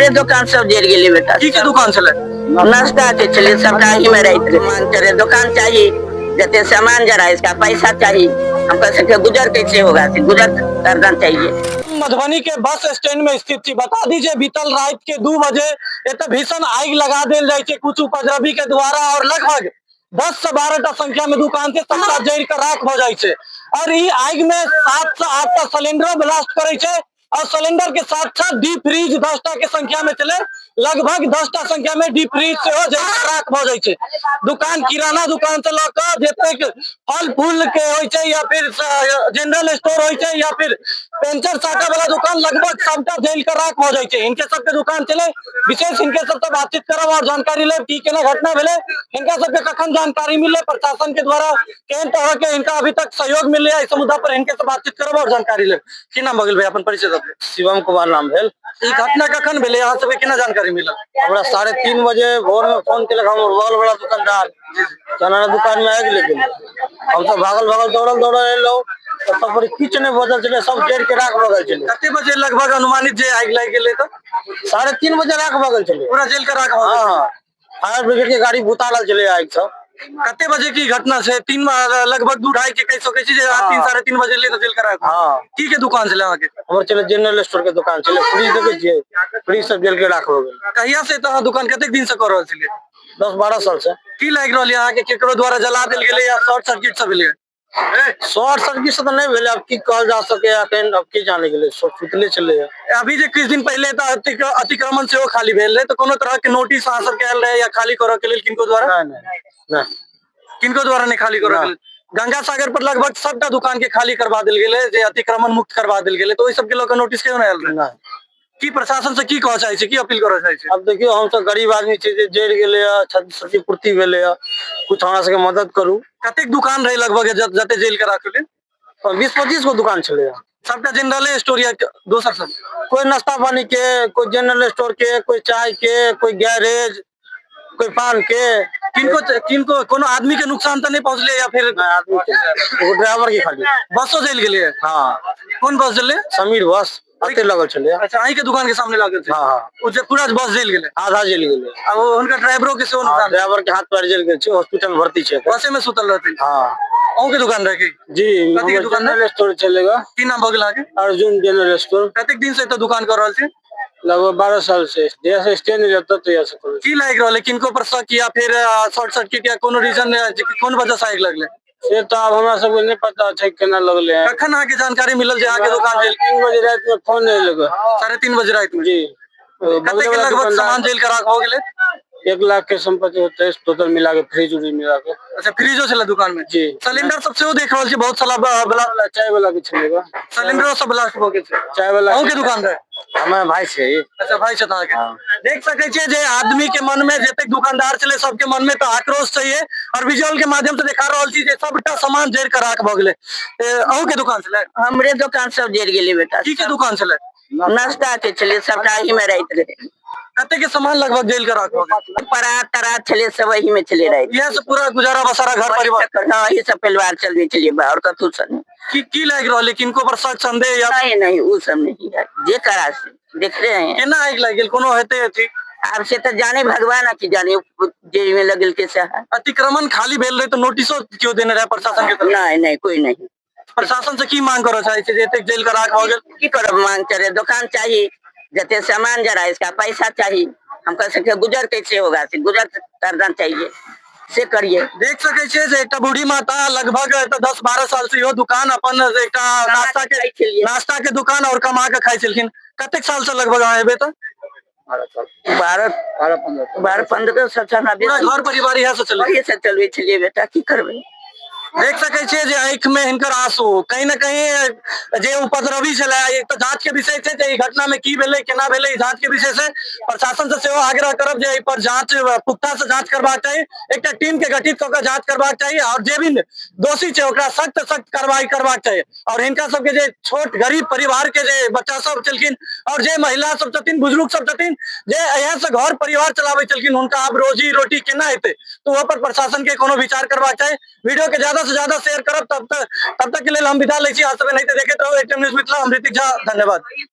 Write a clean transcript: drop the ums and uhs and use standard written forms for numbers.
हमरे दुकान सब जर गेली बेटा। की के दुकान चले? नाश्ता के चले सबटा ही में रहते रहे। मान चले दुकान चाहिए, जते सामान जरा इसका पैसा चाहिए, हमको सके गुजर कैसे होगा, गुजर करना चाहिए। मधुबनी के बस स्टैंड में स्थित थी। बता दीजिए बीतल रात के 2 बजे एत भीषण आग लगा दिल जाए छे कुछ उपद्रवी के द्वारा और लगभग 10 से 12 संख्या में दुकान के सबटा जड़ के राख हो जाए छे और ई आग में 7 से 8 सिलेंडर ब्लास्ट करे छे और सिलेंडर के साथ साथ डीप फ्रीज 10 के संख्या में चले, लगभग 10 संख्या में डीप फ्रीज से हो जाए राख हो जाए छे। दुकान किराना दुकान से लेकर जते फल फूल के होय छे या फिर जनरल स्टोर होय छे या फिर पेंचर साटा वाला दुकान लगभग सबटा जल कर राख हो जाए छे। इनके सबके दुकान चले, विशेष इनके सबसे बातचीत करब और जानकारी ले की केना घटना भेले, इनका सबके कखन जानकारी मिले, प्रशासन के द्वारा केन तरह के इनका अभी तक सहयोग मिले इस मुद्दा पर इनके से बातचीत करब और जानकारी ले। की नाम भगल भाई अपन परिचय दे? शिवम कुमार नाम भेल। ई घटना कखन भेले, यहाँ से केना जानकारी मिला? हमरा 3:30 बजे भोर में फोन केलक हम बगल वाला दुकानदार किराना दुकान में आग लग गेल। हम सब भागल दौड़ल एलो तो सब पर किछ नहीं बचल चले, सब जड़ के राख भगल चले। कते बजे लगभग अनुमानित जे आग लग गेले? तो 3:30 बजे राख भगल चले, पूरा जल कर राख हो गेल। हां, फायर ब्रिगेड के गाड़ी बुताल चले आग सब। कते बजे की घटना से? 3 लगभग 2:30 के कह सके छी जे 3 साढ़े 3 बजे ले तो जल कर राख। हां, की के दुकान चले आके? हमर चले जनरल स्टोर के दुकान चले, फ्रिज देखे छिए, फ्रिज सब जल के राख हो गेल। कहिया से तो दुकान कते दिन से कर रहल छिए? 10-12 साल से। की लाग रहल यहाँ के केकरो द्वारा जला देल गेले या शॉर्ट सर्किट से भेले? शॉर्ट सर्किट से तो नहीं भेले, अब की कहल जा सके, अखन अब की जाने गेले, सब सुतले चले। अभी जे कुछ दिन पहले तो अतिक्रमण से वो खाली भेल रहे, तो कोनो तरह के नोटिस अहाँ सब के आयल रहे या खाली करे के लेल किनको द्वारा? नहीं, किनको द्वारा नहीं खाली करे के लेल? गंगा सागर पर लगभग सबटा दुकान के खाली करवा दिल गेले, जे अतिक्रमण मुक्त करवा दिल गेले, तो ओइ सब के लोग नोटिस क्यों नहीं आयल रहे? की प्रशासन से की कह चाहे छी, की अपील करे चाहे छी? अब देखियो हम सब गरीब आदमी छे जे जड़ गेले, क्षतिपूर्ति भेले, कुछ हमरा सबके मदद करू। कतेक दुकान रहे लगभग जते जेल के राखले? 20-25 गो दुकान चले। सबटा जनरल स्टोर या दोसर सब? कोई नाश्ता पानी के, कोई जनरल स्टोर के, कोई चाय के, कोई गैरेज, कोई पान के। किनको कोनो आदमी के नुकसान तो नहीं पहुंचले या फिर आदमी के ड्राइवर के खाली बसो जल गेले? हां, कौन बस जले? समीर बस अते लगल चले। अच्छा, अहीं के दुकान के सामने लागल थे? हां, वो जे पूरा बस जल गेले? आधा जल गेले। अब उनका ड्राइवरों के सेहो नुकसान? ड्राइवर के हाथ पैर जल गेल छे, हॉस्पिटल भर्ती छे। बसे में सुतल रहते? हां। अहूं के दुकान रहे? जी, कथी के दुकान? जनरल स्टोर चलेगा। की नाम भगल आके? Arjun general store. कतेक दिन से तो दुकान कर रहल छे? लगभग 12 साल से। जैसे स्टैंड रहता तो ऐसे करो। की लाग रहल? किनको पर शक या फिर शॉर्ट सर्किट या कोनो रीजन कोन वजह से आग लगले? से तो अब हमरा सब को नहीं पता छै केना लगले है। कखन आके जानकारी मिलल जे आके दुकान जल? 3 बजे रात में फोन नहीं लगा। 3:30 बजे रात में? जी। कते के लगभग सामान जेल करा हो गेले? 1 लाख के संपत्ति होता है टोटल मिला के, फ्रिज उरी मिला के। अच्छा, फ्रिजो चला दुकान में? जी। सिलेंडर सबसे वो देख रहल छी बहुत सारा वाला चाय वाला भी चलेगा। सिलेंडर सब ब्लास्ट हो गेल छै? चाय वाला अहूं के दुकान रहे? हमारे भाई छे। अच्छा, भाई छे अहाँ के? हाँ। देख सके छे जे आदमी के मन में जते दुकानदार चले सबके मन में तो आक्रोश चाहिए और विजुअल के माध्यम से दिखा रहल छी जे सबटा सामान जड़ के राख भ गेले। अहूं के दुकान चले? हमरे दुकान सब जर गेली बेटा। की के दुकान चले? नाश्ता के चले सबटा ही में रहते रहे। कते के सामान लगभग जेल के राख हो गेल? परात तरात चले सब वही में चले रहे। यह से पूरा गुजारा बसारा घर परिवार? हाँ, ये सब परिवार चलवे चलिए और कथू सन। की लाग रहल? किनको पर शक संदेह या? नहीं वो सब नहीं है, जे करा से देख रहे हैं। केना आग लाग गेल? कोनो हेते थी? अब से तो जाने भगवान की जाने जेल में लगल के से। अतिक्रमण खाली भेल रहे तो नोटिसो क्यों देने रहे प्रशासन के तरफ? नहीं कोई नहीं। प्रशासन से की मांग करो चाहे जे तक जेल का राख हो गेल? की करब मांग करे, दुकान चाहिए, जते सामान जरा इसका पैसा चाहिए, हमको सके गुजर कैसे होगा, गुजर करना चाहिए, से करिए। देख सके छे जे एकटा बूढ़ी माता लगभग 10-12 साल से यो दुकान अपन एकटा नाश्ता के दुकान और कमा के खाई छलखिन। कतेक साल से लगभग आएबे तो? 12-15 साल घर परिवार यहाँ से चलवे चलिए बेटा, की करबे। देख सके छे जे आंख में हिनकर आंसू, कहीं न कहीं जे उपद्रवी छले, एक तो जांच के विषय छे जे ई घटना में की भेले केना भेले, जांच के विषय से प्रशासन से सेहो आग्रह करब जे एहि पर जांच पुख्ता से जांच करबाक चाहिए, एकटा टीम के गठित क के जांच करबाक चाहिए और जे भी दोषी छे ओकरा सख्त कार्रवाई करबाक चाहिए। और हिनका सबके जे छोट गरीब परिवार के जे बच्चा सब छलखिन और जे महिला सब छथिन, बुजुर्ग सब छथिन, जे यहाँ से घर परिवार चलावे छलखिन, हुनका अब रोजी रोटी केना हेते, तो वहाँ पर प्रशासन के कोनो विचार करबाक चाहिए। वीडियो के ज्यादा से ज्यादा शेयर करब, तब तक के लिए हम विदा ले छी। नहीं तो देखे तो एटीएम न्यूज़ मिथिला, हम ऋतिक झा, धन्यवाद।